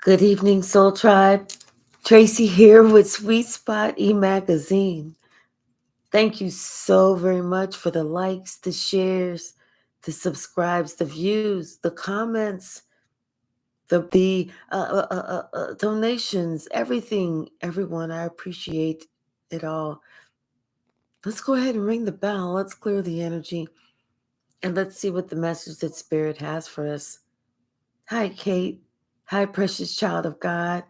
Good evening, Soul Tribe. Tracy here with Sweet Spot e-magazine. Thank you so very much for the likes, the shares, the subscribes, the views, the comments, the donations, everything, everyone. I appreciate it all. Let's go ahead and ring the bell. Let's clear the energy and let's see what the message that Spirit has for us. Hi, Kate. Hi, precious child of God.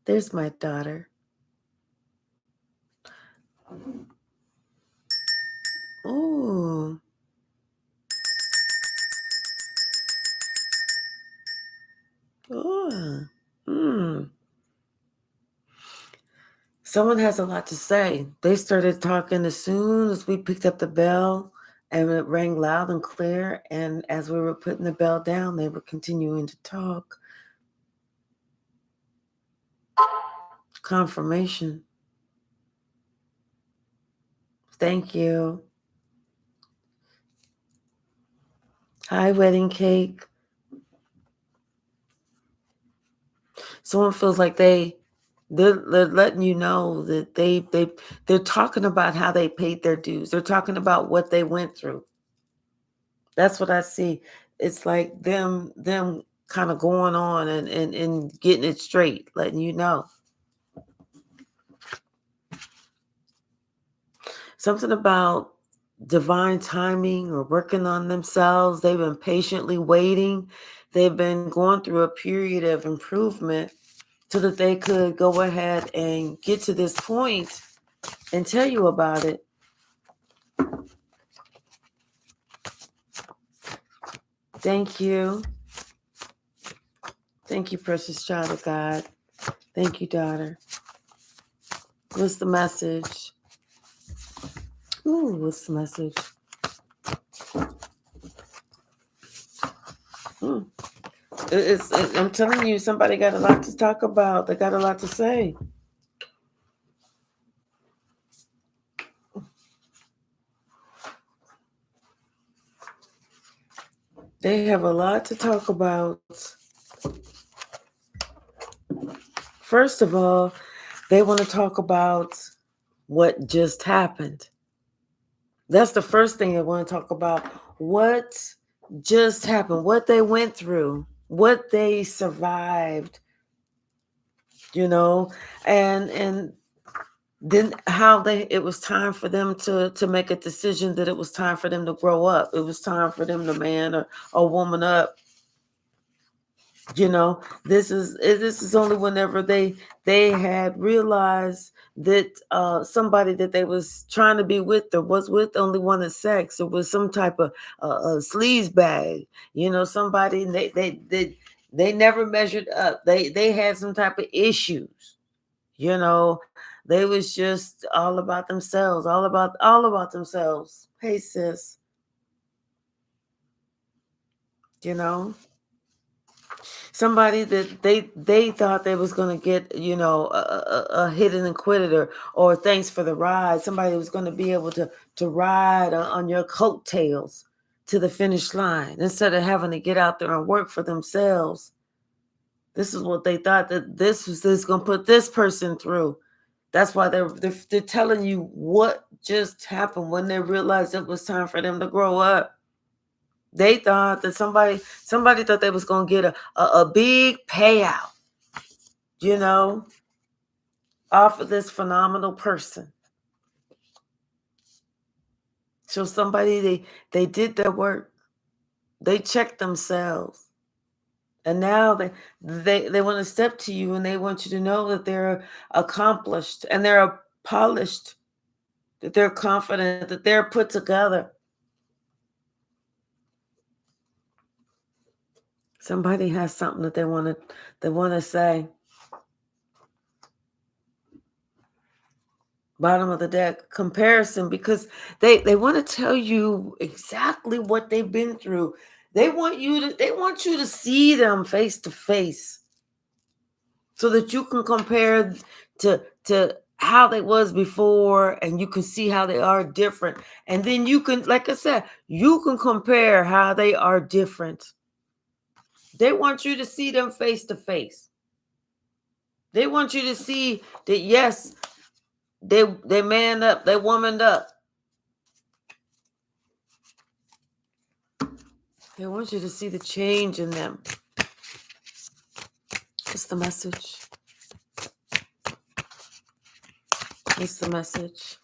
There's my daughter. Oh, oh. Hmm. Someone has a lot to say. They started talking as soon as we picked up the bell and it rang loud and clear. And as we were putting the bell down, they were continuing to talk. Confirmation. Thank you. Hi, wedding cake. Someone feels like they're letting you know that they're talking about how they paid their dues. They're talking about what they went through. That's what I see. It's like them kind of going on and getting it straight, letting you know. Something about divine timing or working on themselves. They've been patiently waiting. They've been going through a period of improvement so that they could go ahead and get to this point and tell you about it. Thank you. Thank you, precious child of God. Thank you, daughter. What's the message? Ooh, what's the message? I'm telling you, somebody got a lot to talk about. They got a lot to say. They have a lot to talk about. First of all, they want to talk about what just happened. That's the first thing they want to talk about. What just happened, what they went through, what they survived, and then how it was time for them to make a decision that it was time for them to grow up. It was time for them to man or woman up. This is only whenever they had realized that somebody that they was trying to be with or was with only wanted sex or was some type of sleaze bag, somebody they never measured up. They had some type of issues. They was just all about themselves, all about themselves. Hey, sis. you know Somebody that they thought they was going to get, a hit and quit it, or thanks for the ride. Somebody was going to be able to ride on your coattails to the finish line instead of having to get out there and work for themselves. This is what they thought, that this going to put this person through. That's why they're telling you what just happened when they realized it was time for them to grow up. They thought that somebody thought they was going to get a big payout, off of this phenomenal person. So somebody, they did their work. They checked themselves. And now they want to step to you and they want you to know that they're accomplished and they're polished, that they're confident, that they're put together. Somebody has something that they want to say. Bottom of the deck, comparison, because they want to tell you exactly what they've been through. They want you to see them face to face so that you can compare to how they was before, and you can see how they are different. And then you can, like I said, you can compare how they are different. They want you to see them face to face. They want you to see that yes, they manned up, they womaned up. They want you to see the change in them. What's the message? What's the message?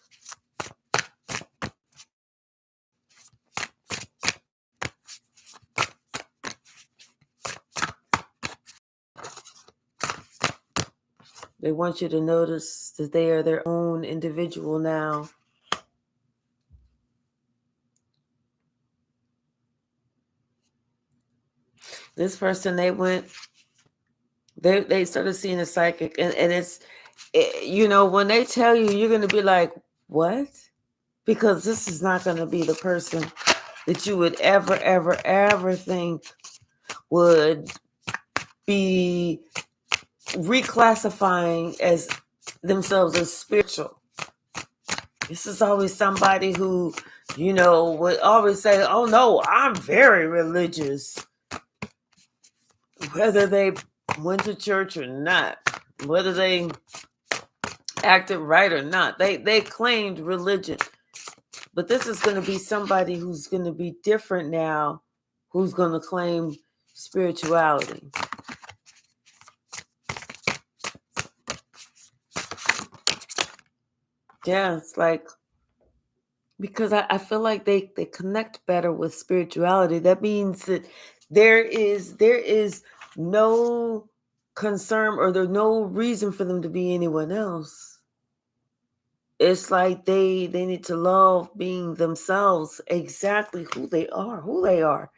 They want you to notice that they are their own individual now. This person, they started seeing a psychic, and it's, when they tell you, you're going to be like, what? Because this is not going to be the person that you would ever think would be reclassifying as themselves as spiritual. This is always somebody who, would always say, oh no, I'm very religious. Whether they went to church or not, whether they acted right or not, they claimed religion. But this is going to be somebody who's going to be different now, who's going to claim spirituality. Yeah, it's like, because I feel like they connect better with spirituality. That means that there is no concern, or there's no reason for them to be anyone else. It's like they need to love being themselves, exactly who they are.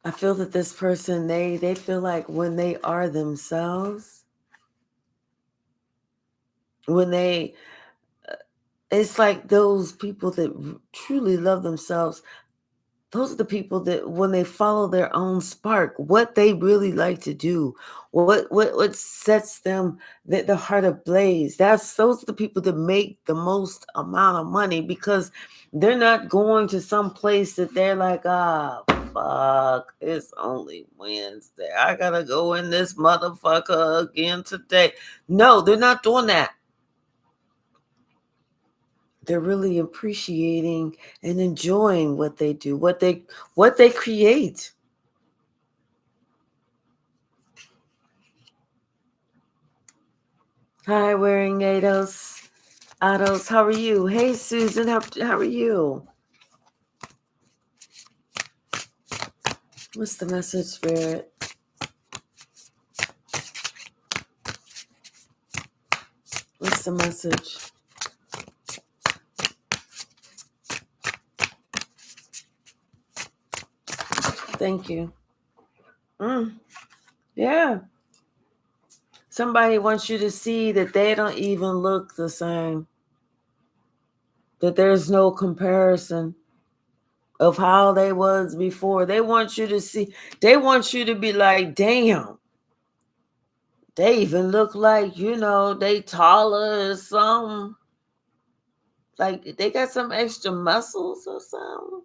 I feel that this person, they feel like when they are themselves, when it's like those people that truly love themselves, those are the people that when they follow their own spark, what they really like to do, what sets them the heart ablaze. Those are the people that make the most amount of money, because they're not going to some place that they're like, fuck, it's only Wednesday, I gotta go in this motherfucker again today. No, they're not doing that. They're really appreciating and enjoying what they do, what they create. Hi, wearing Ados. Ados, how are you? Hey, Susan, how are you? What's the message, Spirit? What's the message? Thank you. Yeah. Somebody wants you to see that they don't even look the same, that there's no comparison of how they was before. They want you to see, they want you to be like, damn, they even look like, they taller or something. Like they got some extra muscles or something.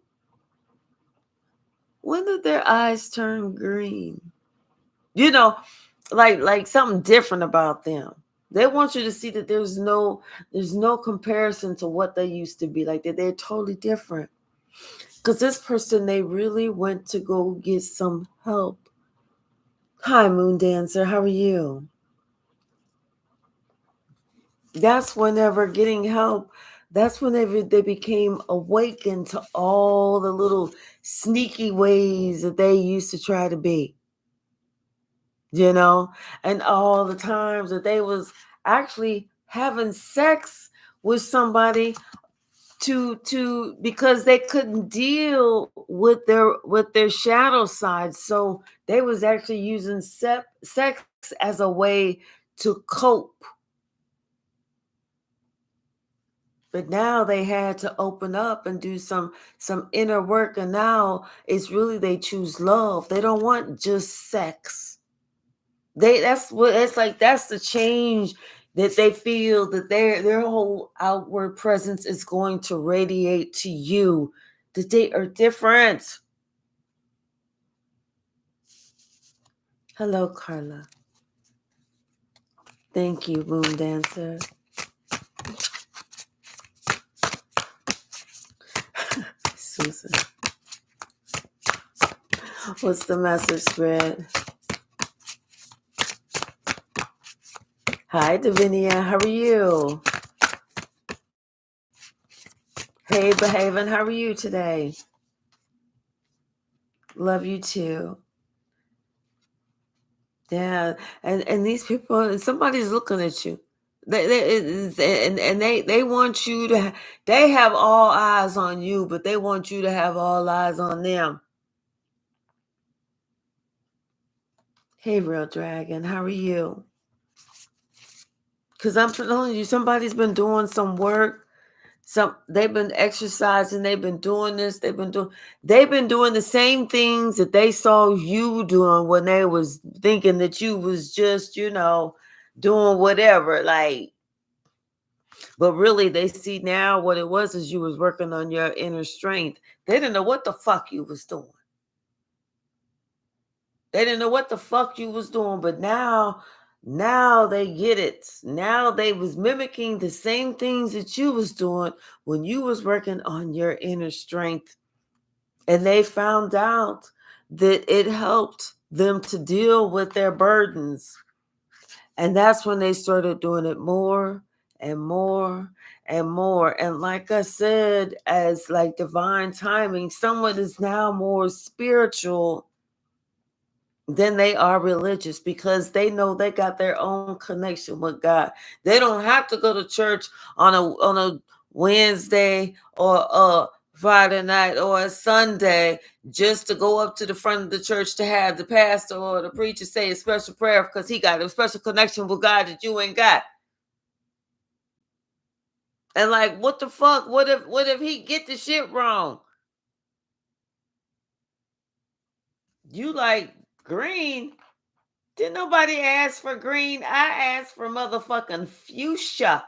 When did their eyes turn green? Like something different about them. They want you to see that there's no comparison to what they used to be, like that they're totally different. Because this person, they really went to go get some help. Hi, Moon Dancer, how are you? That's whenever getting help, that's whenever they became awakened to all the little sneaky ways that they used to try to be. And all the times that they was actually having sex with somebody to because they couldn't deal with their shadow side, so they was actually using sex as a way to cope. But now they had to open up and do some inner work, and now it's really they choose love. They don't want just sex. That's what it's like. That's the change that they feel, that their whole outward presence is going to radiate to you, that they are different. Hello, Carla. Thank you, Boom Dancer. Susan. What's the message, Spread? Hi, Davinia. How are you? Hey, Behavin'. How are you today? Love you too. Yeah, and these people, somebody's looking at you. They want you to. They have all eyes on you, but they want you to have all eyes on them. Hey, Real Dragon, how are you? Because I'm telling you, somebody's been doing some work. They've been exercising. They've been doing this. They've been doing the same things that they saw you doing when they was thinking that you was just, doing whatever. But really, they see now what it was is you was working on your inner strength. They didn't know what the fuck you was doing. They didn't know what the fuck you was doing, but now they get it. Now they was mimicking the same things that you was doing when you was working on your inner strength. And they found out that it helped them to deal with their burdens. And that's when they started doing it more and more and more. And like I said, as like divine timing, someone is now more spiritual than they are religious because they know they got their own connection with God. They don't have to go to church on a Wednesday or a Friday night or a Sunday just to go up to the front of the church to have the pastor or the preacher say a special prayer because he got a special connection with God that you ain't got. And like, what the fuck? What if he get the shit wrong? You like green? Didn't nobody ask for green? I asked for motherfucking fuchsia.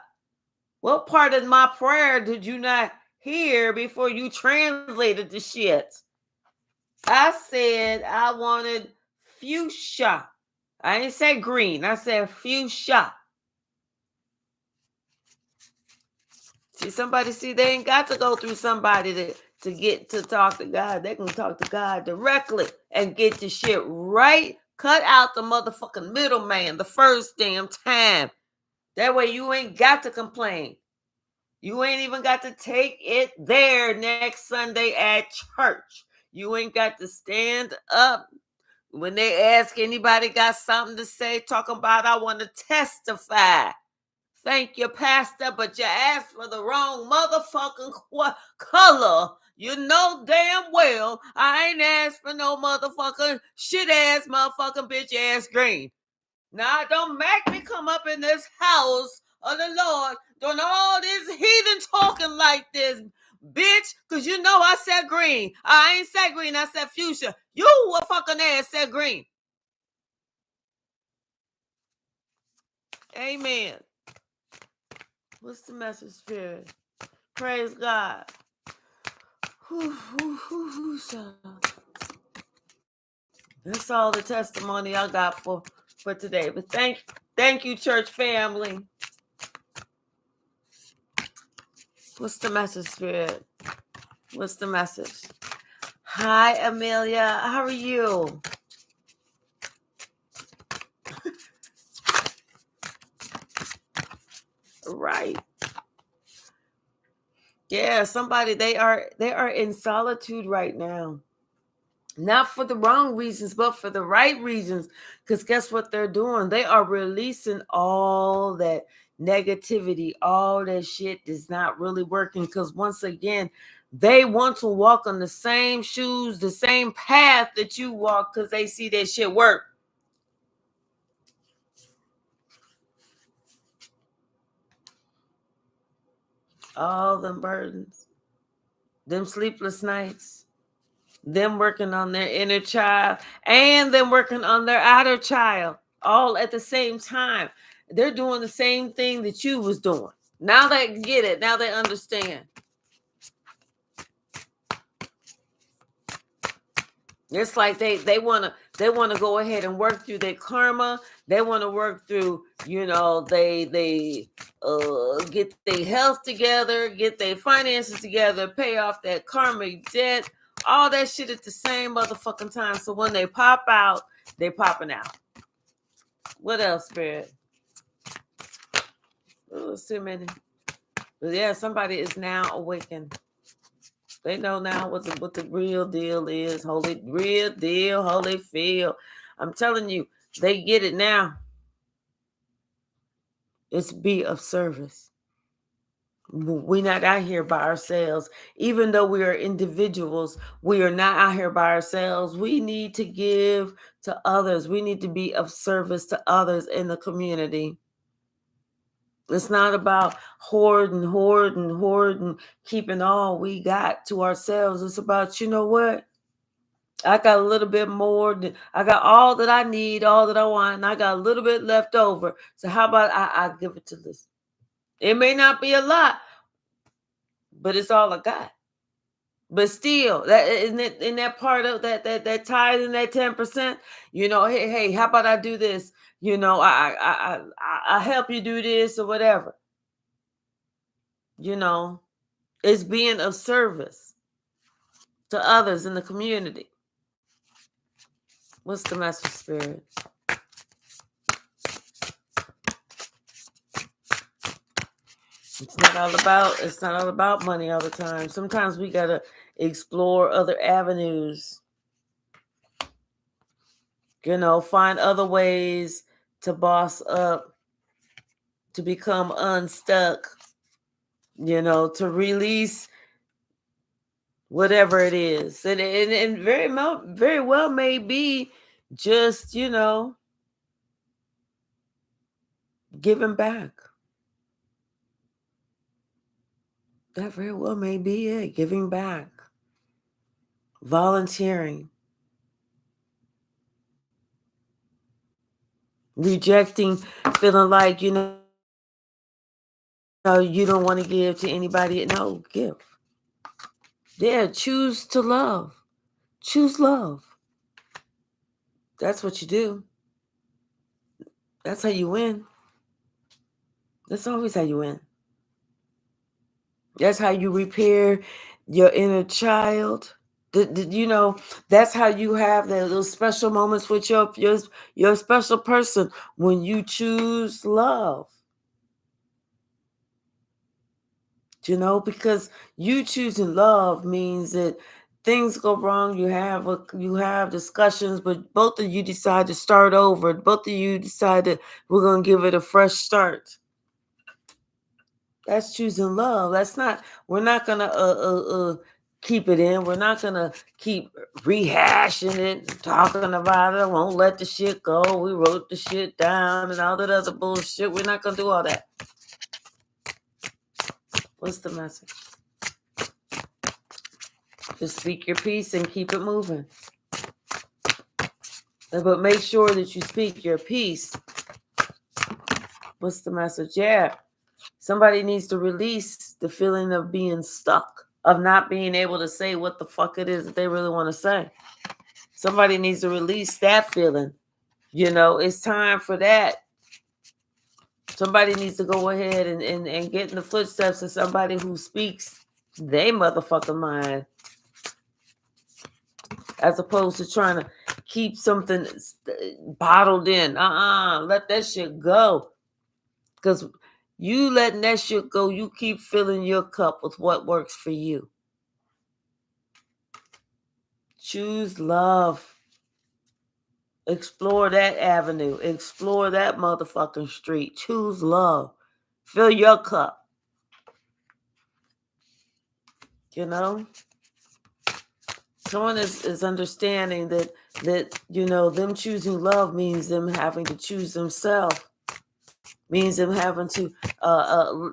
What part of my prayer did you not hear before you translated the shit? I said I wanted fuchsia. I didn't say green. I said fuchsia. See, they ain't got to go through somebody to get to talk to God. They can talk to God directly and get the shit right. Cut out the motherfucking middleman the first damn time. That way you ain't got to complain. You ain't even got to take it there next Sunday at church. You ain't got to stand up when they ask anybody got something to say, talking about I want to testify. Thank you, Pastor, but you asked for the wrong motherfucking color. You know damn well I ain't asked for no motherfucking shit ass motherfucking bitch ass green. Now don't make me come up in this house of the Lord doing all this heathen talking like this, bitch, because you know I said green. I ain't said green, I said fuchsia. You a fucking ass said green. Amen. What's the message, Spirit? Praise God. That's all the testimony I got for today. But thank you, church family. What's the message, Spirit? What's the message? Hi, Amelia. How are you? Right. Yeah, somebody they are in solitude right now. Not for the wrong reasons, but for the right reasons. Because guess what they're doing? They are releasing all that negativity, all that shit that's not really working. Because once again, they want to walk on the same shoes, the same path that you walk because they see that shit work. All them burdens, them sleepless nights, them working on their inner child and them working on their outer child all at the same time. They're doing the same thing that you was doing. Now they get it. Now they understand. It's like they want to They want to go ahead and work through their karma. They want to work through, they get their health together, get their finances together, pay off that karmic debt, all that shit at the same motherfucking time. So when they pop out, they popping out. What else, Spirit? Oh, it's too many. But yeah, somebody is now awakened. They know now what the real deal is. Real deal, holy feel. I'm telling you, they get it now. It's be of service. We're not out here by ourselves. Even though we are individuals, we are not out here by ourselves. We need to give to others. We need to be of service to others in the community. It's not about hoarding, keeping all we got to ourselves. It's about, you know what? I got a little bit more. I got all that I need, all that I want, and I got a little bit left over. So how about I give it to this? It may not be a lot, but it's all I got. But still, that in that part of that tithe and that 10%, hey, how about I do this? I help you do this or whatever. It's being of service to others in the community. What's the message, Spirit? It's not all about money all the time. Sometimes we gotta explore other avenues. Find other ways to boss up, to become unstuck, to release whatever it is. And very well may be just, giving back. That very well may be it. Giving back. Volunteering. Rejecting, feeling like, you don't want to give to anybody. No, give. Yeah, choose to love. Choose love. That's what you do. That's how you win. That's always how you win. That's how you repair your inner child. That's how you have those special moments with your special person when you choose love. Because you choosing love means that things go wrong. You have discussions, but both of you decide to start over. Both of you decide that we're going to give it a fresh start. That's choosing love. We're not going to keep it in. We're not going to keep rehashing it, talking about it. Won't let the shit go. We wrote the shit down and all that other bullshit. We're not going to do all that. What's the message? Just speak your piece and keep it moving. But make sure that you speak your piece. What's the message? Yeah. Somebody needs to release the feeling of being stuck, of not being able to say what the fuck it is that they really want to say. Somebody needs to release that feeling. It's time for that. Somebody needs to go ahead and get in the footsteps of somebody who speaks their motherfucking mind, as opposed to trying to keep something bottled in. Let that shit go. Because you letting that shit go, you keep filling your cup with what works for you. Choose love. Explore that avenue. Explore that motherfucking street. Choose love. Fill your cup. Someone is understanding that them choosing love means them having to choose themselves. Means them having to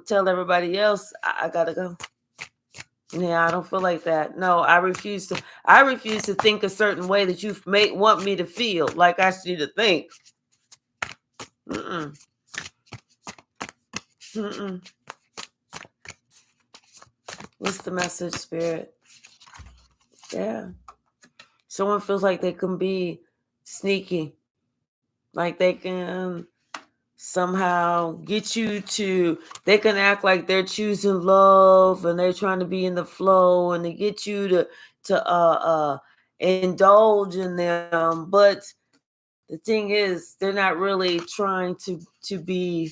tell everybody else, I gotta go. Yeah, I don't feel like that. No, I refuse to think a certain way that you want me to feel like I should to think. Mm-mm. What's the message, Spirit? Yeah. Someone feels like they can be sneaky. Like they can somehow get you to, they can act like they're choosing love and they're trying to be in the flow and they get you to indulge in them. But the thing is, they're not really trying to be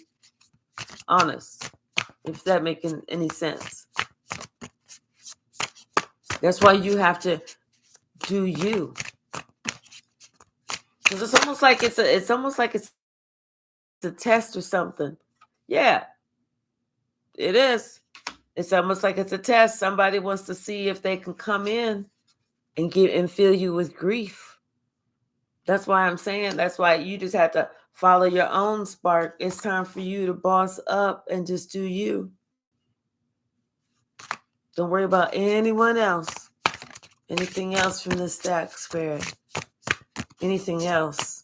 honest, if that making any sense. That's why you have to do you. Because it's almost like it's a test or something. Yeah, it is. It's almost like it's a test. Somebody wants to see if they can come in and fill you with grief. That's why I'm saying, that's why you just have to follow your own spark. It's time for you to boss up and just do you. Don't worry about anyone else. Anything else from this stack, Spirit? Anything else?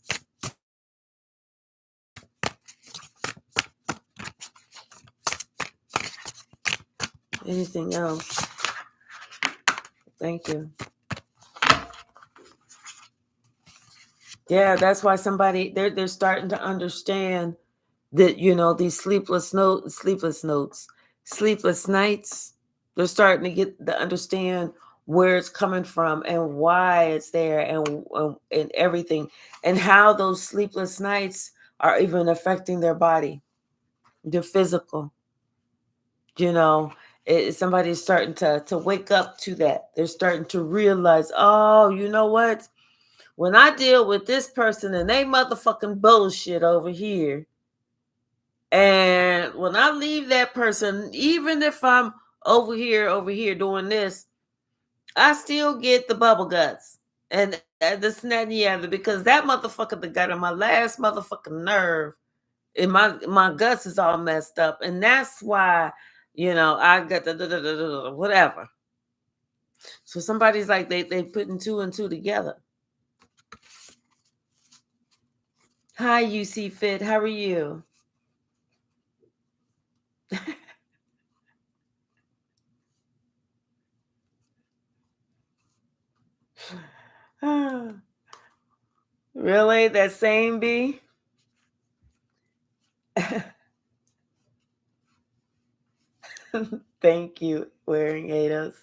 Anything else? Thank you. Yeah, that's why they're starting to understand that, these sleepless nights. They're starting to get to understand where it's coming from and why it's there and everything, and how those sleepless nights are even affecting their body, their physical. Somebody's starting to wake up to that. They're starting to realize, oh, you know what? When I deal with this person and they motherfucking bullshit over here, and when I leave that person, even if I'm over here doing this, I still get the bubble guts and this and that and the other, because that motherfucker that got on my last motherfucking nerve, and my guts is all messed up, and that's why I got the whatever. So somebody's like they putting two and two together. Hi, UC Fit. How are you? Really? That same bee? Thank you, wearing ADOS.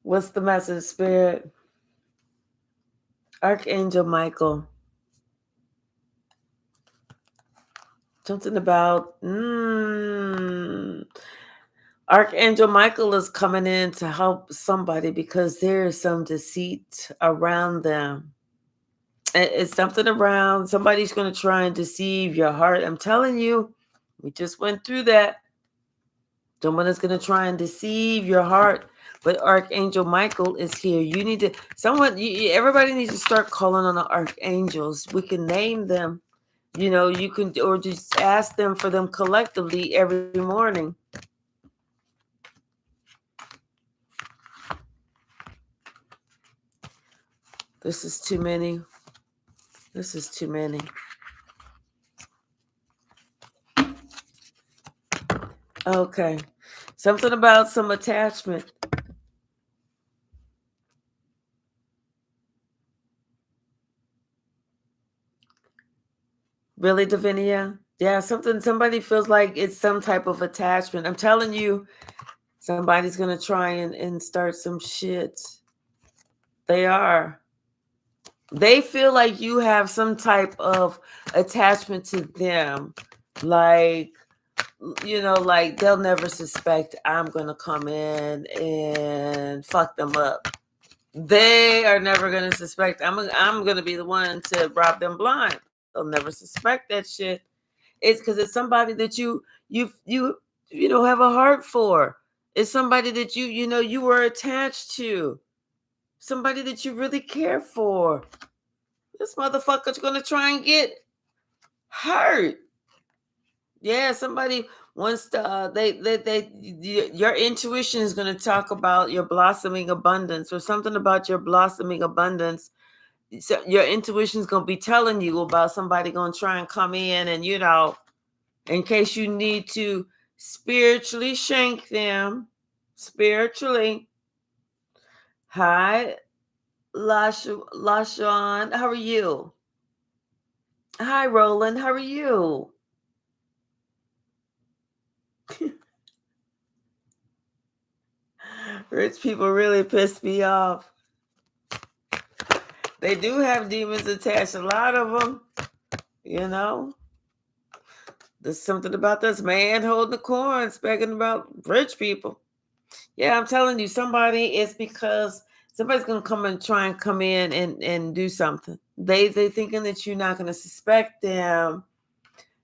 What's the message, Spirit? Archangel Michael. Something about Archangel Michael is coming in to help somebody because there is some deceit around them. It's something around somebody's going to try and deceive your heart. I'm telling you, we just went through that. Someone is going to try and deceive your heart. But Archangel Michael is here. You need to, everybody needs to start calling on the archangels. We can name them. You can, or just ask them for them collectively every morning. This is too many. This is too many. Okay. Something about some attachment. Really, Davinia? Yeah, somebody feels like it's some type of attachment. I'm telling you, somebody's going to try and start some shit. They are. They feel like you have some type of attachment to them. Like, like they'll never suspect I'm going to come in and fuck them up. They are never going to suspect I'm going to be the one to rob them blind. They'll never suspect that shit. It's because it's somebody that you have a heart for. It's somebody that you were attached to. Somebody that you really care for. This motherfucker's gonna try and get hurt. Yeah, somebody wants to. Your intuition is gonna talk about your blossoming abundance or something about your blossoming abundance. So your intuition is gonna be telling you about somebody gonna try and come in and in case you need to spiritually shank them, spiritually. Hi, LaShawn. How are you? Hi, Roland. How are you? Rich people really piss me off. They do have demons attached, a lot of them, you know. There's something about this man holding the coin, speaking about rich people. Yeah, I'm telling you, it's because somebody's gonna come and try and come in and do something. They thinking that you're not gonna suspect them,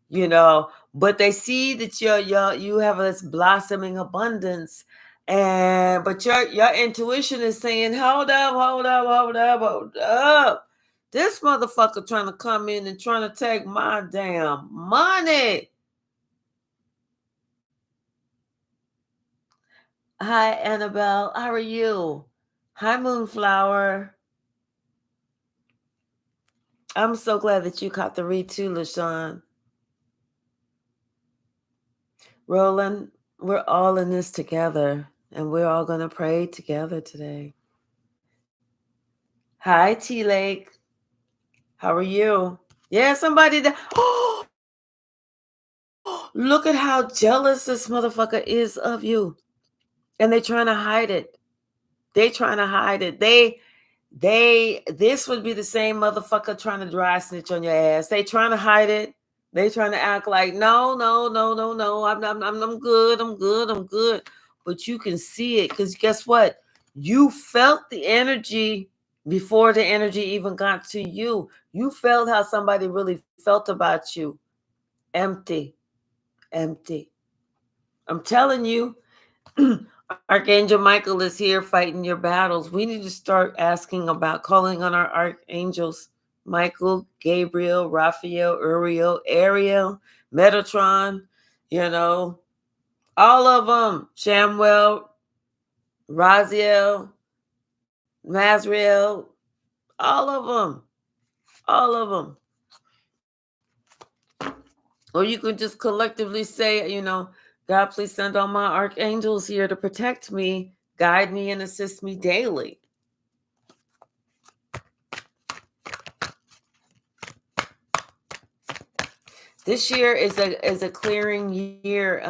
you know, but they see that you have this blossoming abundance, and but your intuition is saying, hold up, hold up, hold up, hold up. This motherfucker trying to come in and trying to take my damn money. Hi, Annabelle. How are you? Hi, Moonflower. I'm so glad that you caught the read too, LaShawn. Roland, we're all in this together, and we're all going to pray together today. Hi, T Lake. How are you? Yeah, somebody that. Oh, look at how jealous this motherfucker is of you. And they're trying to hide it. They trying to hide it. This would be the same motherfucker trying to dry snitch on your ass. They trying to hide it. They trying to act like no, no, no, no, no. I'm good. I'm good. I'm good. But you can see it because guess what? You felt the energy before the energy even got to you. You felt how somebody really felt about you. Empty, empty. I'm telling you, Archangel Michael is here fighting your battles. We need to start asking about calling on our archangels. Michael, Gabriel, Raphael, Uriel, Ariel, Metatron, you know, all of them. Shamwell, Raziel, Mazriel, all of them. All of them. Or you could just collectively say, you know, God, please send all my archangels here to protect me, guide me, and assist me daily. This year is a clearing year,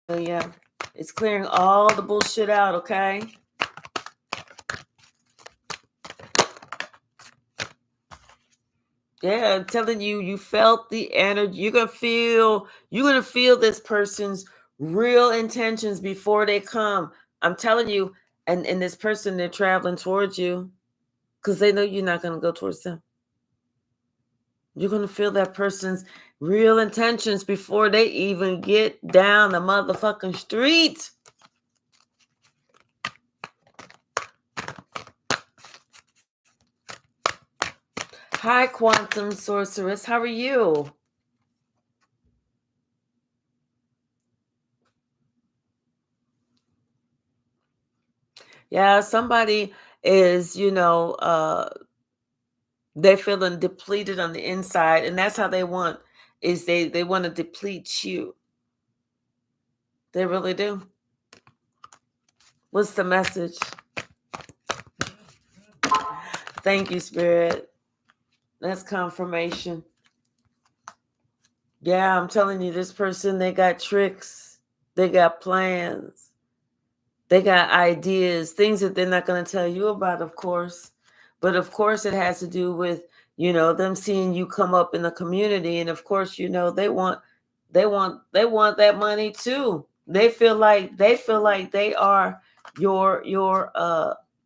Amelia. It's clearing all the bullshit out, okay? Yeah, I'm telling you, you felt the energy. You're gonna feel this person's real intentions before they come. I'm telling you, and this person, they're traveling towards you because they know you're not gonna go towards them. You're gonna feel that person's real intentions before they even get down the motherfucking street. Hi, Quantum Sorceress. How are you? Yeah, somebody is, they're feeling depleted on the inside, and that's how they want is they want to deplete you. They really do. What's the message? Thank you, Spirit. That's confirmation. Yeah, I'm telling you, this person, they got tricks. They got plans. They got ideas, things that they're not going to tell you about, of course. But of course, it has to do with, them seeing you come up in the community. And of course, they want that money too. They feel like they are your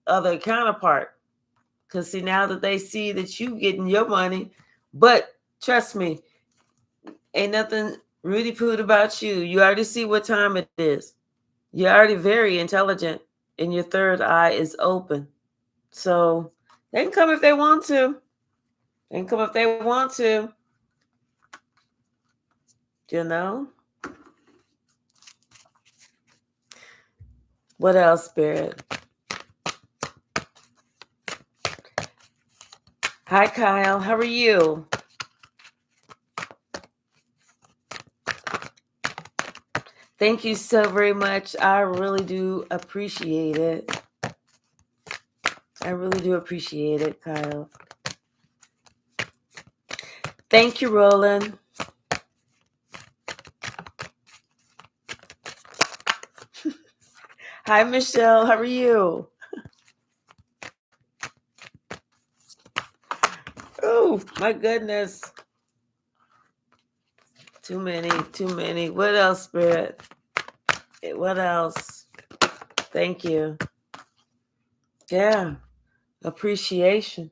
other counterpart. Because see, now that they see that you getting your money, but trust me, ain't nothing Rudy Poot about you. You already see what time it is. You're already very intelligent, and your third eye is open. So they can come if they want to. They can come if they want to. You know? What else, Spirit? Hi, Kyle. How are you? Thank you so very much. I really do appreciate it. I really do appreciate it, Kyle. Thank you, Roland. Hi, Michelle. How are you? Oh, my goodness. Too many, too many. What else, Spirit? What else? Thank you. Yeah, appreciation.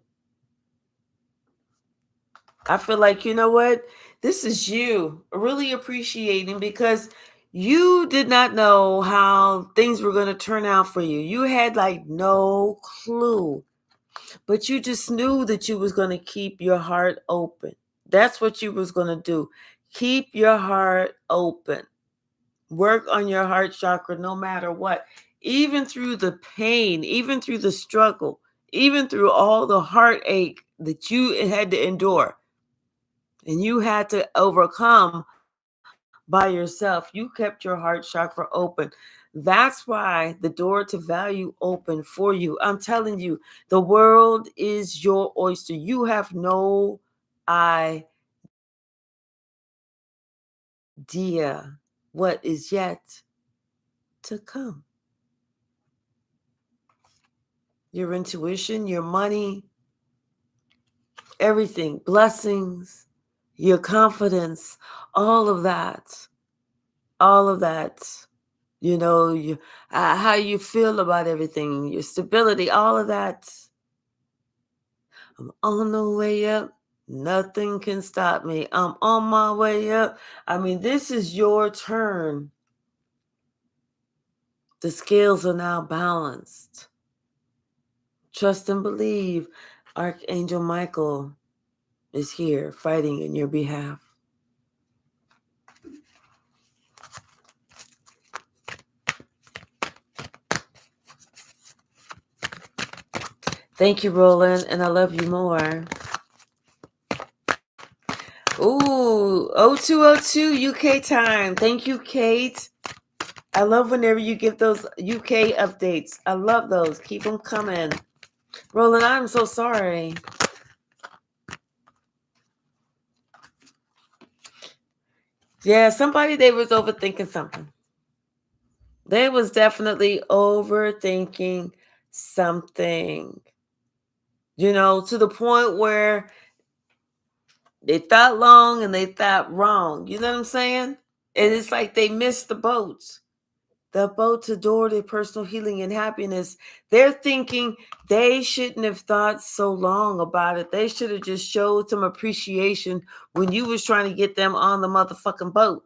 I feel like, you know what? This is you really appreciating because you did not know how things were going to turn out for you. You had like no clue, but you just knew that you was going to keep your heart open. That's what you was going to do. Keep your heart open. Work on your heart chakra no matter what. Even through the pain, even through the struggle, even through all the heartache that you had to endure and you had to overcome by yourself, you kept your heart chakra open. That's why the door to value opened for you. I'm telling you, the world is your oyster. You have no idea what is yet to come. Your intuition, your money, everything, blessings, your confidence, all of that, all of that. You know, how you feel about everything, your stability, all of that. I'm on the way up. Nothing can stop me. I'm on my way up. I mean, this is your turn. The scales are now balanced. Trust and believe. Archangel Michael is here fighting in your behalf. Thank you, Roland, and I love you more. Ooh, 0202 UK time. Thank you, Kate. I love whenever you give those UK updates. I love those. Keep them coming. Roland, I'm so sorry. Yeah, they was overthinking something. They was definitely overthinking something. You know, to the point where they thought long and they thought wrong. You know what I'm saying? And it's like they missed the boat. The boat to door to personal healing and happiness. They're thinking they shouldn't have thought so long about it. They should have just showed some appreciation when you was trying to get them on the motherfucking boat.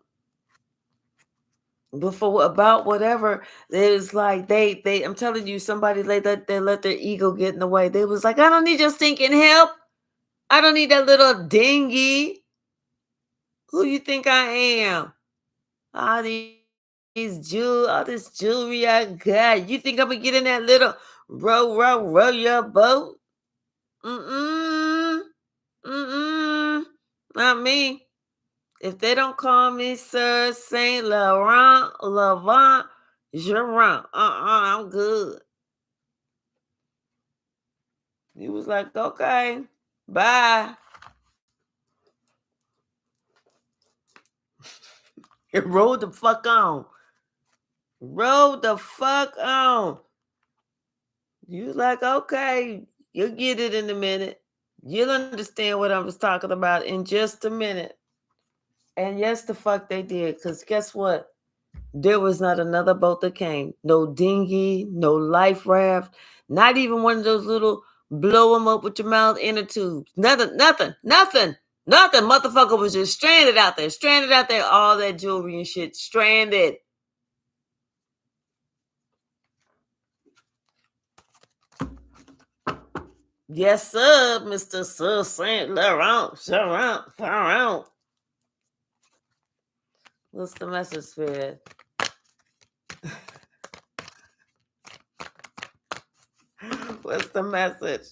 But for about whatever, it's like they I'm telling you, somebody they let their ego get in the way. They was like, I don't need your stinking help. I don't need that little dingy. Who you think I am? All all this jewelry I got. You think I'm gonna get in that little row your boat? Mm-mm. Mm-mm. Not me. If they don't call me Sir Saint Laurent, Levant, Geron, I'm good. He was like, okay, bye. And roll the fuck on. Roll the fuck on. You like, okay, you'll get it in a minute. You'll understand what I was talking about in just a minute. And yes, the fuck they did. Because guess what? There was not another boat that came. No dinghy, no life raft, not even one of those little blow them up with your mouth inner tubes. Nothing. Motherfucker was just stranded out there. All that jewelry and shit stranded. Yes, sir, Mr. Sir Saint Laurent. What's the message, Spirit? What's the message?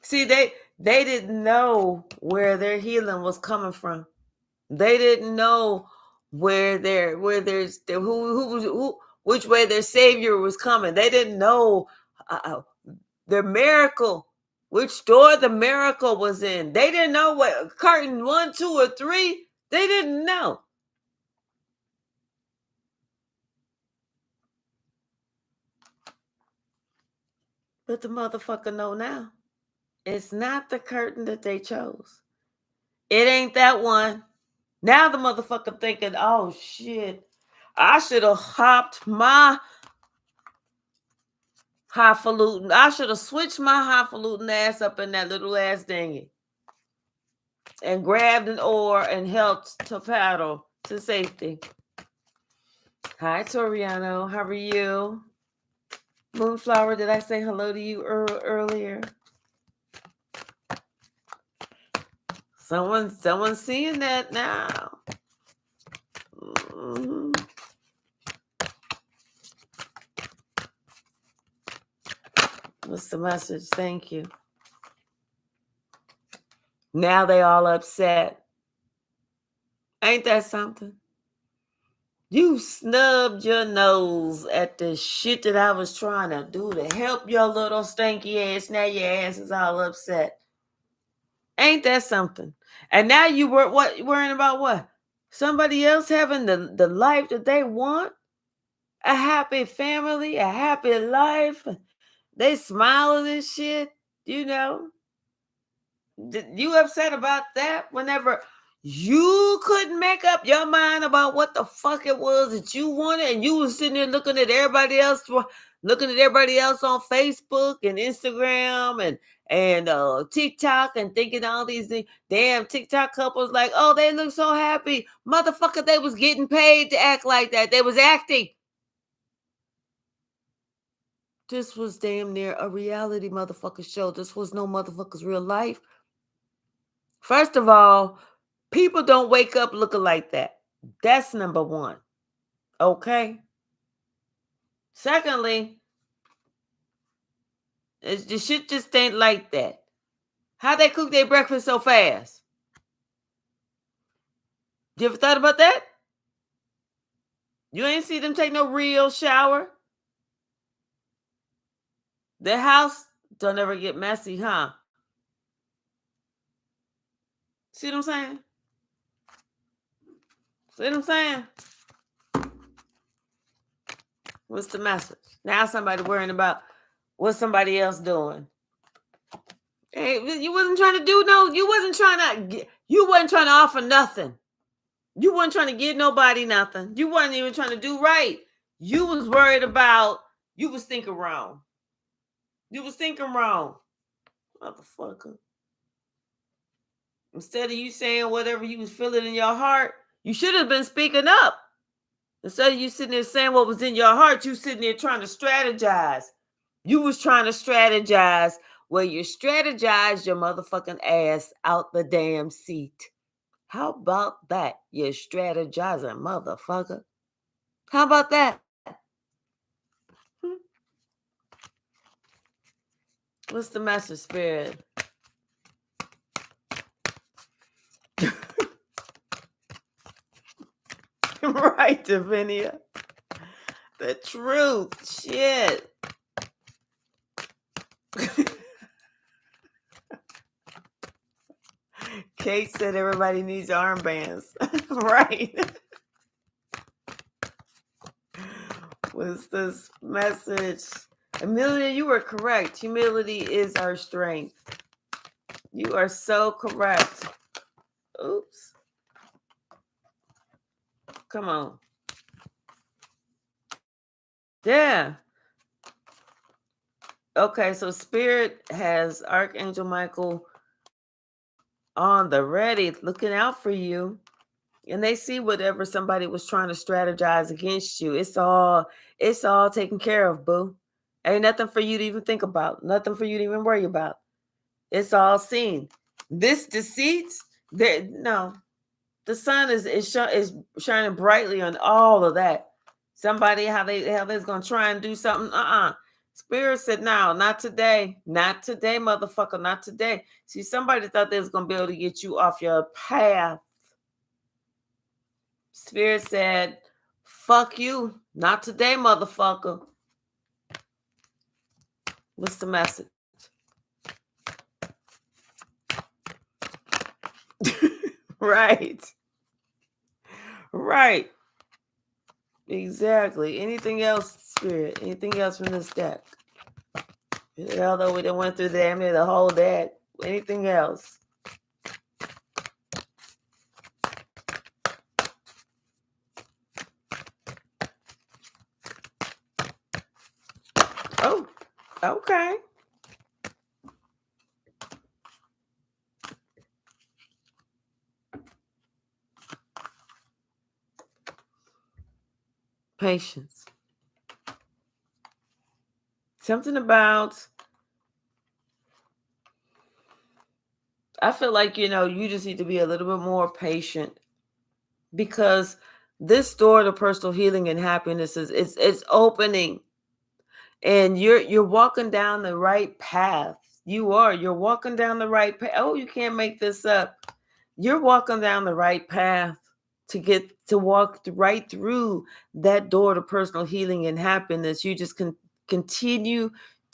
See, they didn't know where their healing was coming from. They didn't know who which way their savior was coming. They didn't know their miracle, which door the miracle was in. They didn't know what curtain 1, 2, or 3. They didn't know. But the motherfucker know now. It's not the curtain that they chose. It ain't that one. Now the motherfucker thinking, oh shit, I should have hopped my highfalutin. I should have switched my highfalutin ass up in that little ass dinghy and grabbed an oar and helped to paddle to safety. Hi, Toriano. How are you? Moonflower, did I say hello to you earlier? Someone's seeing that now. Mm-hmm. What's the message? Thank you. Now they all upset. Ain't that something? You snubbed your nose at the shit that I was trying to do to help your little stinky ass. Now your ass is all upset. Ain't that something? And now you were worrying about what? Somebody else having the life that they want? A happy family, a happy life. They smiling and shit, you know. You upset about that whenever you couldn't make up your mind about what the fuck it was that you wanted, and you was sitting there looking at everybody else on Facebook and Instagram and TikTok and thinking all these things. Damn, TikTok couples like, oh, they look so happy. Motherfucker, they was getting paid to act like that. They was acting. This was damn near a reality motherfucker show. This was no motherfucker's real life. First of all, people don't wake up looking like that. That's number one. Okay? Secondly, the shit just ain't like that. How they cook their breakfast so fast? You ever thought about that? You ain't see them take no real shower? Their house don't ever get messy, huh? See what I'm saying? See what I'm saying? What's the message? Now somebody worrying about what somebody else doing. Hey, you wasn't trying to do no. You wasn't trying to offer nothing. You wasn't trying to give nobody nothing. You wasn't even trying to do right. You was worried about. You was thinking wrong. You was thinking wrong, motherfucker. Instead of you saying whatever you was feeling in your heart, you should have been speaking up. Instead of you sitting there saying what was in your heart, you sitting there trying to strategize. You was trying to strategize. Well, you strategized your motherfucking ass out the damn seat. How about that, you strategizing motherfucker? How about that? What's the message, Spirit? Right, Davinia. The truth. Shit. Kate said everybody needs armbands. Right. What's this message? Amelia, you were correct. Humility is our strength. You are so correct. Oops. Come on. Yeah. Okay, so Spirit has Archangel Michael on the ready, looking out for you. And they see whatever somebody was trying to strategize against you. It's all taken care of, boo. Ain't nothing for you to even think about. Nothing for you to even worry about. It's all seen. This deceit, no. The sun is shining brightly on all of that. Somebody how they's gonna try and do something. Spirit said, no, not today. Not today, motherfucker. Not today. See, somebody thought they was gonna be able to get you off your path. Spirit said, Fuck you. Not today, motherfucker. What's the message? Right. Right. Exactly. Anything else, Spirit? Anything else from this deck? Although we done went through damn near the whole deck. Anything else? Oh, okay. Patience. Something about, I feel like, you just need to be a little bit more patient, because this door to personal healing and happiness is it's opening, and you're walking down the right path. You're walking down the right path. Oh, you can't make this up. You're walking down the right path to walk right through that door to personal healing and happiness. You just can continue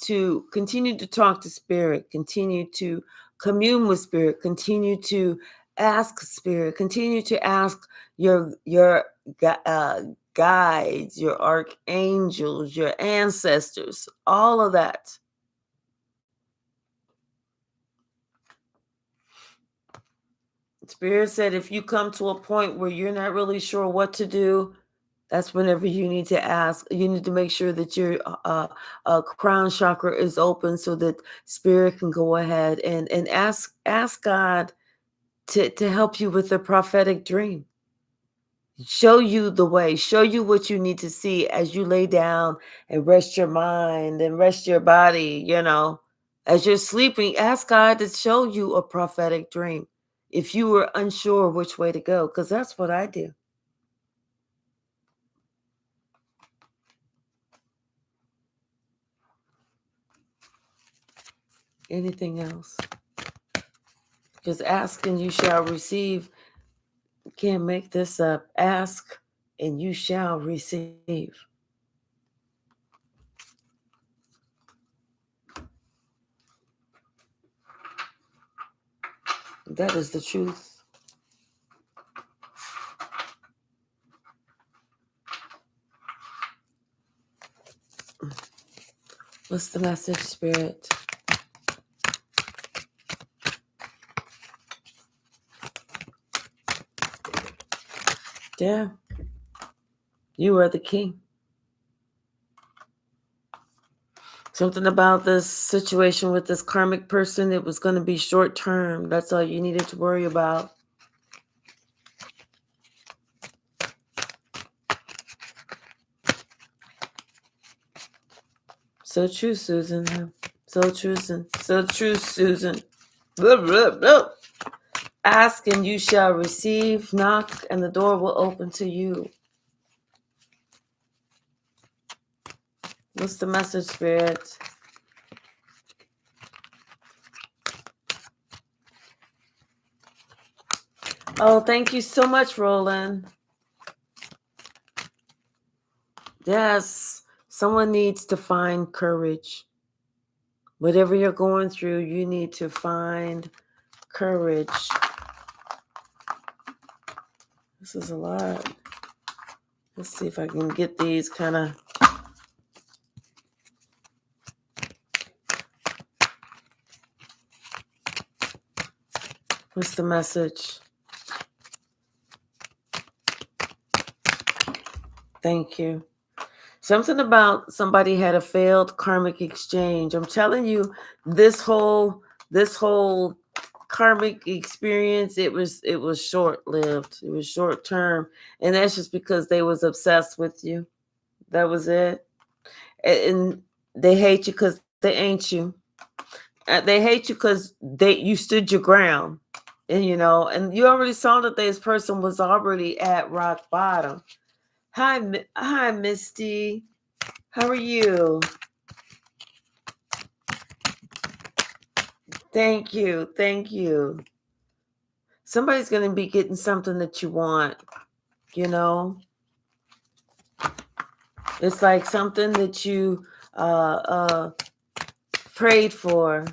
to talk to spirit, continue to commune with spirit, continue to ask spirit, continue to ask your guides, your archangels, your ancestors, all of that. Spirit said if you come to a point where you're not really sure what to do, that's whenever you need to ask. You need to make sure that your crown chakra is open, so that spirit can go ahead and ask God to help you with the prophetic dream. Show you the way, show you what you need to see as you lay down and rest your mind and rest your body, as you're sleeping. Ask God to show you a prophetic dream if you were unsure which way to go, because that's what I do. Anything else? Because ask and you shall receive. Can't make this up. Ask and you shall receive. That is the truth. What's the message, Spirit? Yeah. You are the king. Something about this situation with this karmic person, it was going to be short term. That's all you needed to worry about. So true, Susan. So true, Susan. Blah, blah, blah. Ask and you shall receive. Knock and the door will open to you. What's the message, Spirit? Oh, thank you so much, Roland. Yes, someone needs to find courage. Whatever you're going through, you need to find courage. This is a lot. Let's see if I can get these kind of. What's the message? Thank you. Something about somebody had a failed karmic exchange. I'm telling you, this whole karmic experience, it was short-lived. It was short term, and that's just because they was obsessed with you. That was it. And they hate you because they ain't you. They hate you because you stood your ground, and and you already saw that this person was already at rock bottom. Hi, Misty. How are you? Thank you. Somebody's going to be getting something that you want, It's like something that you prayed for.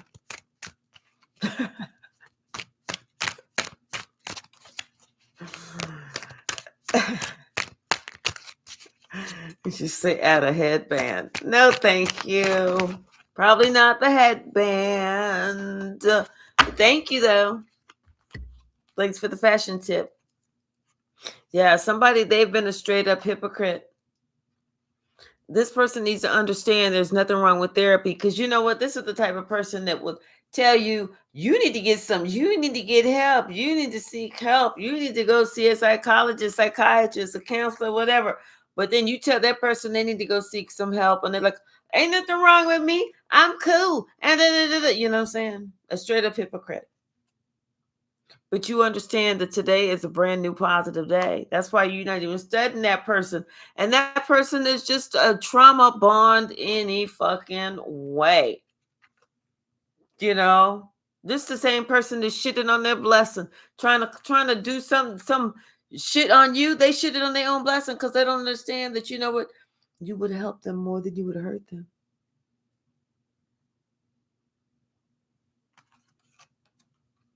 You should say add a headband. No, thank you. Probably not the headband. Thank you, though. Thanks for the fashion tip. Yeah, they've been a straight up hypocrite. This person needs to understand there's nothing wrong with therapy, because you know what? This is the type of person that would tell you, you need to get you need to get help. You need to seek help. You need to go see a psychologist, psychiatrist, a counselor, whatever. But then you tell that person they need to go seek some help, and they're like, ain't nothing wrong with me. I'm cool. And you know what I'm saying? A straight up hypocrite. But you understand that today is a brand new positive day. That's why you're not even studying that person. And that person is just a trauma bond any fucking way. You know? This the same person that's shitting on their blessing, trying to do some shit on you. They shitted on their own blessing because they don't understand that, you know what? You would help them more than you would hurt them.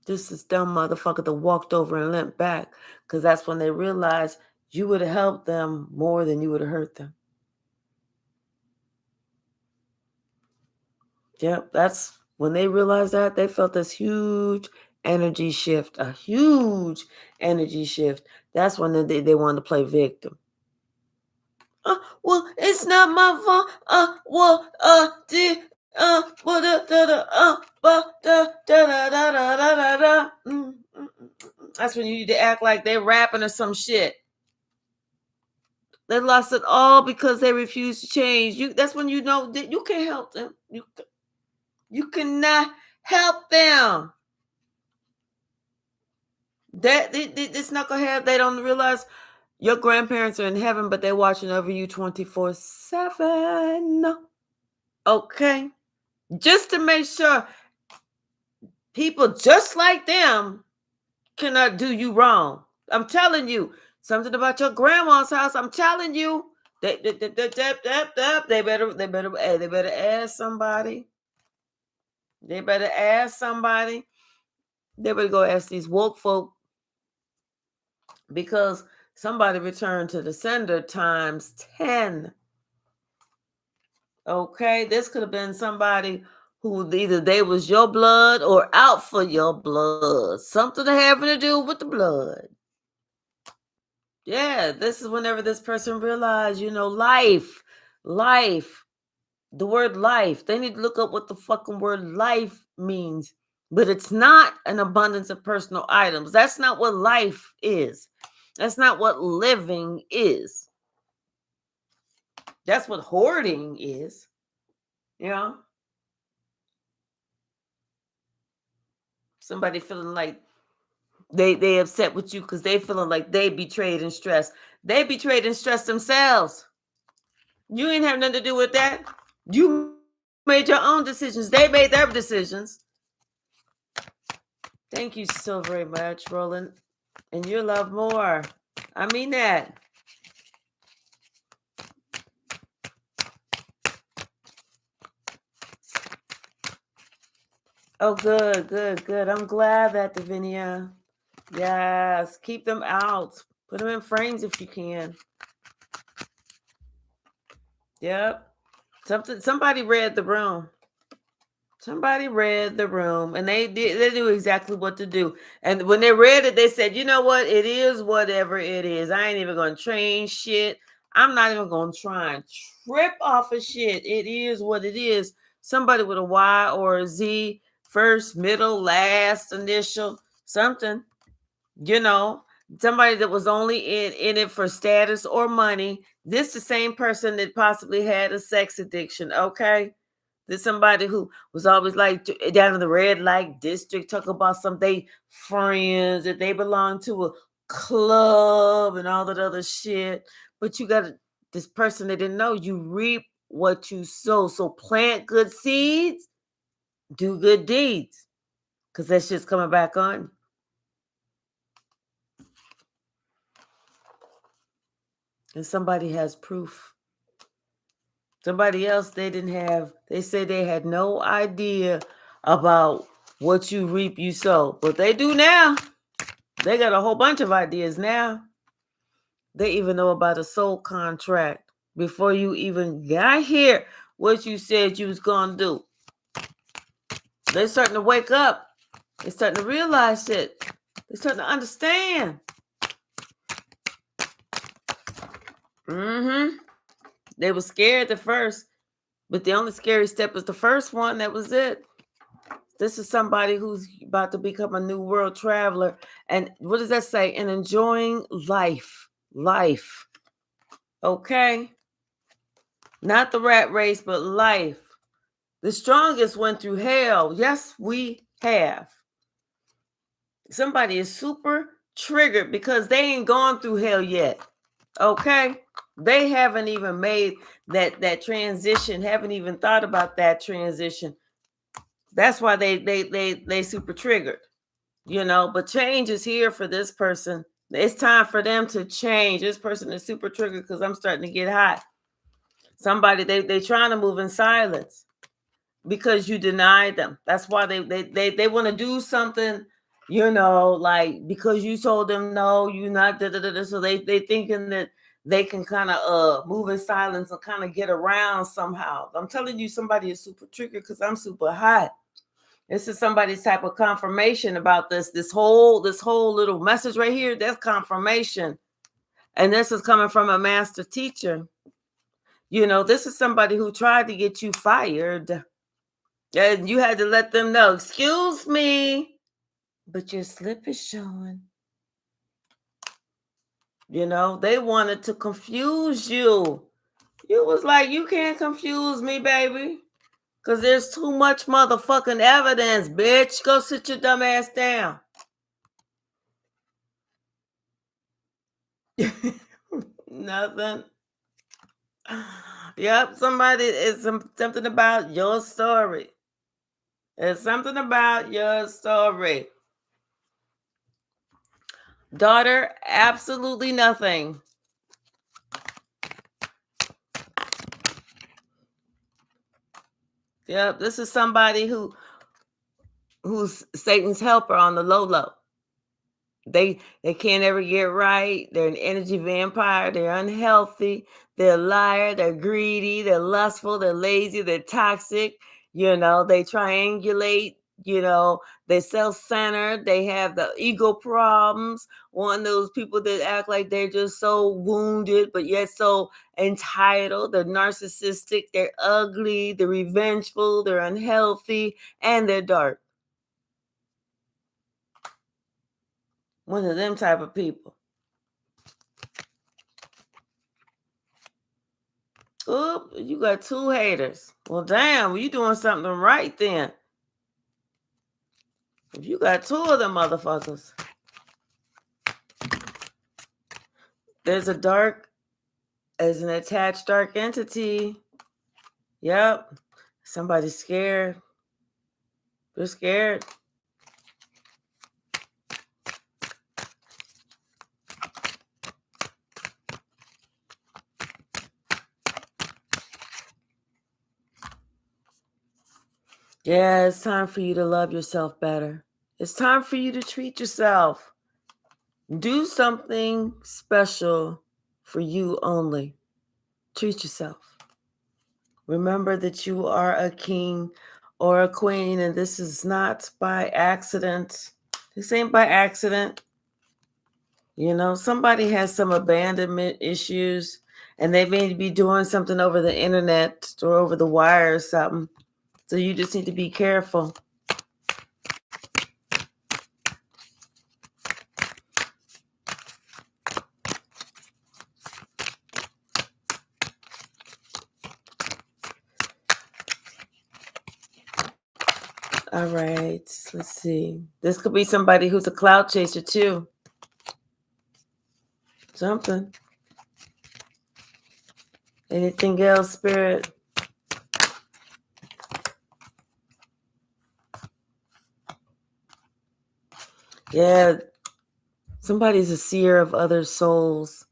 This is dumb motherfucker that walked over and limped back, because that's when they realized you would have helped them more than you would have hurt them. Yep, that's when they realized that, they felt this huge energy shift, a huge energy shift. That's when they wanted to play victim. Well, it's not my fault. That's when you need to act like they're rapping or some shit. They lost it all because they refused to change. That's when you know that you can't help them. You cannot help them. This knucklehead, they don't realize your grandparents are in heaven, but they're watching over you 24/7. Okay? Just to make sure people just like them cannot do you wrong. I'm telling you. Something about your grandma's house. I'm telling you. They better ask somebody. They better ask somebody. They better go ask these woke folk, because somebody returned to the sender times 10. Okay, this could have been somebody who either they was your blood or out for your blood. Something having to do with the blood. Yeah, this is whenever this person realized, life, the word life. They need to look up what the fucking word life means. But it's not an abundance of personal items. That's not what life is. That's not what living is. That's what hoarding is. You know? Somebody feeling like they upset with you because they feeling like they betrayed and stressed. They betrayed and stressed themselves. You ain't have nothing to do with that. You made your own decisions. They made their decisions. Thank you so very much, Roland. And you love more. I mean that. Oh, good. I'm glad that, Davinia. Yes, keep them out. Put them in frames if you can. Yep. Somebody read the room. Somebody read the room, and they knew exactly what to do. And when they read it, they said, you know what? It is whatever it is. I ain't even gonna change shit. I'm not even gonna try and trip off of shit. It is what it is. Somebody with a Y or a Z, first, middle, last, initial, something, you know, somebody that was only in it for status or money. This the same person that possibly had a sex addiction, okay? There's somebody who was always like down in the red light district, talk about some they friends, that they belong to a club and all that other shit. But you got this person that didn't know you reap what you sow. So plant good seeds, do good deeds, because that shit's coming back on. And somebody has proof. Somebody else, they said they had no idea about what you reap, you sow. But they do now. They got a whole bunch of ideas now. They even know about a soul contract before you even got here, what you said you was going to do. They're starting to wake up. They're starting to realize it. They're starting to understand. They were scared at first, but the only scary step was the first one. That was it. This is somebody who's about to become a new world traveler. And what does that say? And enjoying life. Life. Okay? Not the rat race, but life. The strongest went through hell. Yes, we have. Somebody is super triggered because they ain't gone through hell yet. Okay? They haven't even made that transition, haven't even thought about that transition. That's why they super triggered. But change is here for this person. It's time for them to change. This person is super triggered because I'm starting to get hot. Somebody, they trying to move in silence because you denied them. That's why they want to do something, like because you told them no, you're not so they thinking that they can kind of move in silence and kind of get around somehow. I'm telling you, somebody is super triggered because I'm super hot. This is somebody's type of confirmation about this whole little message right here. That's confirmation. And this is coming from a master teacher. This is somebody who tried to get you fired. And you had to let them know, excuse me, but your slip is showing. They wanted to confuse you. You was like, you can't confuse me, baby. Because there's too much motherfucking evidence, bitch. Go sit your dumb ass down. Nothing. Yep, it's something about your story. It's something about your story. Daughter, absolutely nothing. Yep, this is somebody who's Satan's helper on the low. They can't ever get right. They're an energy vampire. They're unhealthy. They're a liar. They're greedy. They're lustful. They're lazy. They're toxic. They triangulate. They're self-centered. They have the ego problems. One of those people that act like they're just so wounded, but yet so entitled. They're narcissistic. They're ugly. They're revengeful. They're unhealthy. And they're dark. One of them type of people. Oop, you got 2 haters. Well, damn, you doing something right then. If you got 2 of them motherfuckers. There's an attached dark entity. Yep. Somebody's scared. They're scared. Yeah, it's time for you to love yourself better. It's time for you to treat yourself. Do something special for you only. Treat yourself. Remember that you are a king or a queen, and this is not by accident. This ain't by accident. Somebody has some abandonment issues, and they may be doing something over the internet or over the wire or something. So you just need to be careful. All right, let's see. This could be somebody who's a cloud chaser too. Something. Anything else, Spirit? Yeah, somebody's a seer of other souls,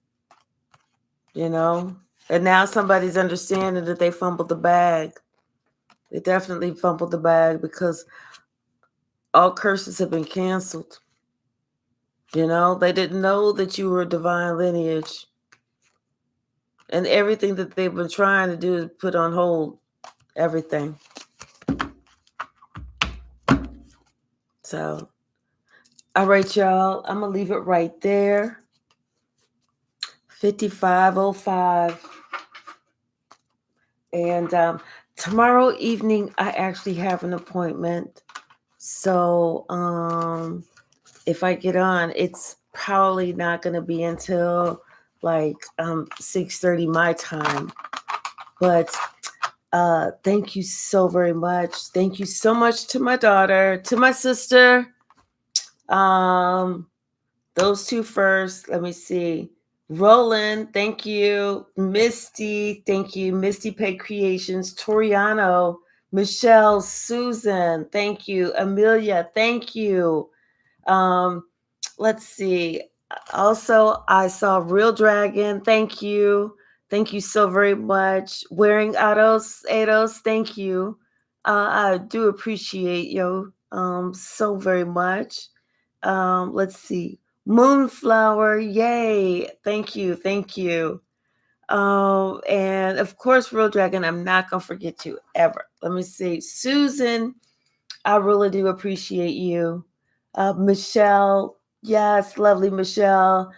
and And now somebody's understanding that they fumbled the bag. They definitely fumbled the bag because all curses have been canceled. You know, they didn't know that you were a divine lineage. And everything that they've been trying to do is put on hold everything. So, all right, y'all. I'm going to leave it right there. 55:05. And tomorrow evening, I actually have an appointment. So, if I get on, it's probably not going to be until like 6:30 my time. But thank you so very much. Thank you so much to my daughter, to my sister. Those two first. Let me see. Roland, thank you. Misty, thank you. Misty Pay Creations, Toriano, Michelle, Susan, thank you. Amelia, thank you. Let's see. Also, I saw Real Dragon. Thank you. Thank you so very much. Wearing Ados, thank you. I do appreciate you so very much. Let's see. Moonflower, yay. Thank you. Thank you. And of course, Real Dragon, I'm not gonna forget you ever. Let me see. Susan, I really do appreciate you. Michelle, yes, lovely Michelle.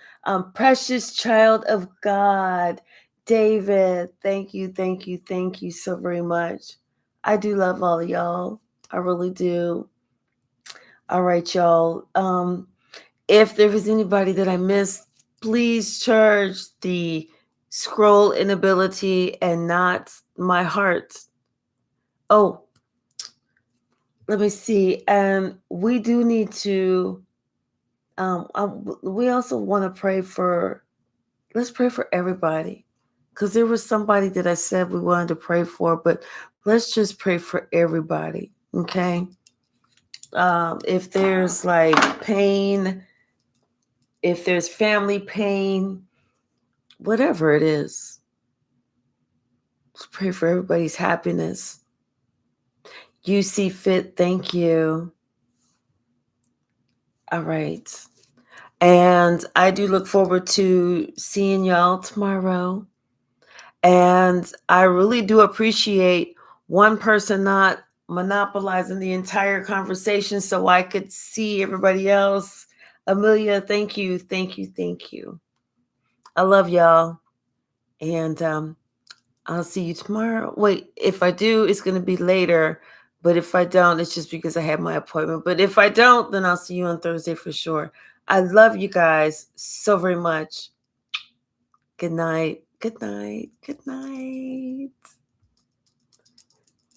Precious child of God. David, thank you, thank you, thank you so very much. I do love all of y'all. I really do. All right, y'all. If there was anybody that I missed, please charge the scroll inability and not my heart. Oh, let me see. And we do need to, we also want to pray for, let's pray for everybody. Because there was somebody that I said we wanted to pray for, but let's just pray for everybody. Okay. If there's like pain, if there's family pain, whatever it is, let's pray for everybody's happiness. You see fit. Thank you. All right. And I do look forward to seeing y'all tomorrow. And I really do appreciate one person not monopolizing the entire conversation so I could see everybody else. Amelia, thank you. Thank you. Thank you. I love y'all. And I'll see you tomorrow. Wait, if I do, it's going to be later. But if I don't, it's just because I have my appointment. But if I don't, then I'll see you on Thursday for sure. I love you guys so very much. Good night. Good night. Good night.